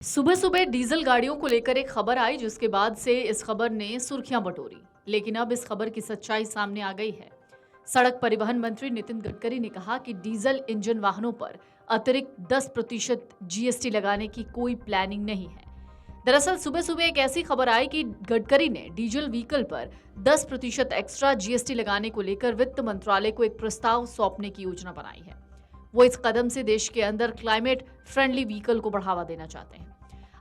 सुबह सुबह डीजल गाड़ियों को लेकर एक खबर आई जिसके बाद से इस खबर ने सुर्खियां बटोरी। लेकिन अब इस खबर की सच्चाई सामने आ गई है। सड़क परिवहन मंत्री नितिन गडकरी ने कहा कि डीजल इंजन वाहनों पर अतिरिक्त 10% जीएसटी लगाने की कोई प्लानिंग नहीं है। दरअसल सुबह सुबह एक ऐसी खबर आई कि गडकरी ने डीजल व्हीकल पर 10% एक्स्ट्रा जीएसटी लगाने को लेकर वित्त मंत्रालय को एक प्रस्ताव सौंपने की योजना बनाई है। वो इस कदम से देश के अंदर क्लाइमेट फ्रेंडली व्हीकल को बढ़ावा देना चाहते हैं।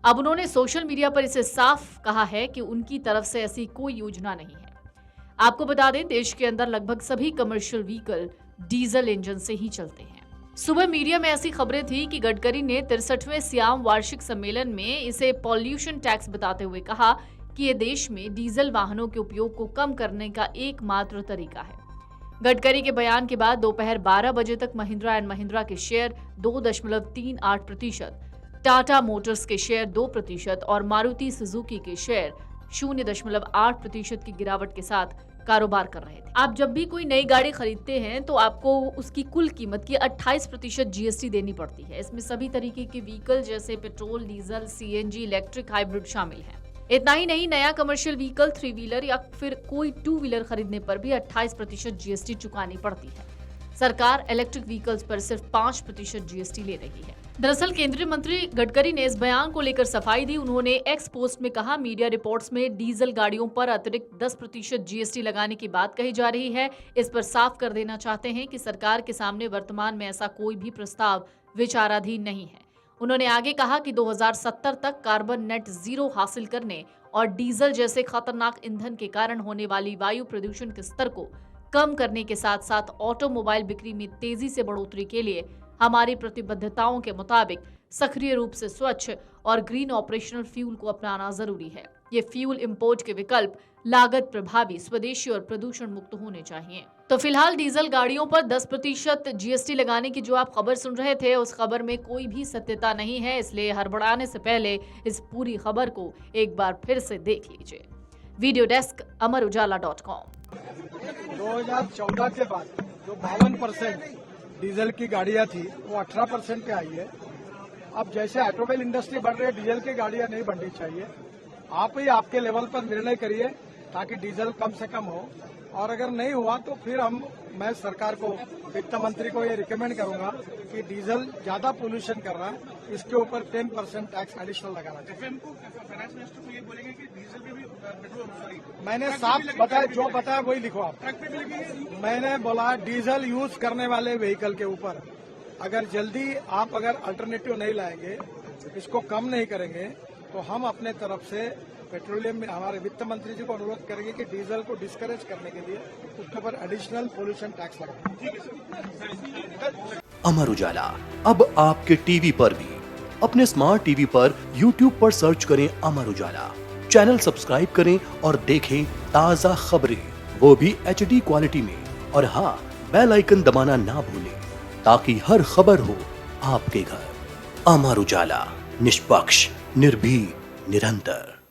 अब उन्होंने सोशल मीडिया पर इसे साफ कहा है कि उनकी तरफ से ऐसी कोई योजना नहीं है। आपको बता दें, देश के अंदर लगभग सभी कमर्शियल व्हीकल डीजल इंजन से ही चलते हैं। सुबह मीडिया में ऐसी खबरें थी कि गडकरी ने 63वें सियाम वार्षिक सम्मेलन में इसे पॉल्यूशन टैक्स बताते हुए कहा कि ये देश में डीजल वाहनों के उपयोग को कम करने का एकमात्र तरीका है। गडकरी के बयान के बाद दोपहर 12 बजे तक महिंद्रा एंड महिंद्रा के शेयर 2.38%, टाटा मोटर्स के शेयर 2% और मारुति सुजुकी के शेयर 0.8% की गिरावट के साथ कारोबार कर रहे थे। आप जब भी कोई नई गाड़ी खरीदते हैं तो आपको उसकी कुल कीमत की 28% जीएसटी देनी पड़ती है। इसमें सभी तरीके के व्हीकल जैसे petrol, diesel, CNG, electric, hybrid शामिल हैं। इतना ही नहीं, नया कमर्शियल व्हीकल, 3 व्हीलर या फिर कोई 2 व्हीलर खरीदने पर भी 28% जीएसटी चुकानी पड़ती है। सरकार इलेक्ट्रिक व्हीकल्स पर सिर्फ 5% जीएसटी ले रही है। दरअसल केंद्रीय मंत्री गडकरी ने इस बयान को लेकर सफाई दी। उन्होंने एक्स पोस्ट में कहा, मीडिया रिपोर्ट्स में डीजल गाड़ियों पर अतिरिक्त 10% जीएसटी लगाने की बात कही जा रही है। इस पर साफ कर देना चाहते हैं कि सरकार के सामने वर्तमान में ऐसा कोई भी प्रस्ताव विचाराधीन नहीं है। उन्होंने आगे कहा कि 2070 तक कार्बन नेट जीरो हासिल करने और डीजल जैसे खतरनाक ईंधन के कारण होने वाली वायु प्रदूषण के स्तर को कम करने के साथ साथ ऑटोमोबाइल बिक्री में तेजी से बढ़ोतरी के लिए हमारी प्रतिबद्धताओं के मुताबिक सक्रिय रूप से स्वच्छ और ग्रीन ऑपरेशनल फ्यूल को अपनाना जरूरी है। ये फ्यूल इंपोर्ट के विकल्प लागत प्रभावी, स्वदेशी और प्रदूषण मुक्त होने चाहिए। तो फिलहाल डीजल गाड़ियों पर 10% जीएसटी लगाने की जो आप खबर सुन रहे थे, उस खबर में कोई भी सत्यता नहीं है, इसलिए हड़बड़ाने से पहले इस पूरी खबर को एक बार फिर से देख लीजिए। Video desk, अमरउजाला.com। 2014 के बाद जो 52% डीजल की गाड़ियां थी वो 18% पे आई है। अब जैसे ऑटोमोबाइल इंडस्ट्री बढ़ रही है, डीजल की गाड़ियां नहीं बढ़नी चाहिए। आप ही आपके लेवल पर निर्णय करिए ताकि डीजल कम से कम हो, और अगर नहीं हुआ तो फिर मैं सरकार को, वित्त मंत्री को ये रिकमेंड करूंगा कि डीजल ज्यादा पोल्यूशन कर रहा है, इसके ऊपर 10% टैक्स एडिशनल लगाना चाहिए। फाइनेंस मिनिस्टर को ये बोलेंगे कि डीजल में भी पेट्रोल, सॉरी, मैंने साफ बताया, जो बताया वही लिखो आप। मैंने बोला डीजल यूज करने वाले व्हीकल के ऊपर अगर जल्दी आप अल्टरनेटिव नहीं लाएंगे, इसको कम नहीं करेंगे, तो हम अपने तरफ से पेट्रोलियम में हमारे वित्त मंत्री जी को अनुरोध करेंगे कि डीजल को डिस्करेज करने के लिए उसके ऊपर एडिशनल पोल्यूशन टैक्स लगाए। अमर उजाला अब आपके टीवी पर भी। अपने स्मार्ट टीवी पर YouTube पर सर्च करें अमर उजाला, चैनल सब्सक्राइब करें और देखें ताजा खबरें, वो भी HD क्वालिटी में। और हाँ, बेल आइकन दबाना ना भूलें ताकि हर खबर हो आपके घर। अमर उजाला, निष्पक्ष, निर्भीक, निरंतर।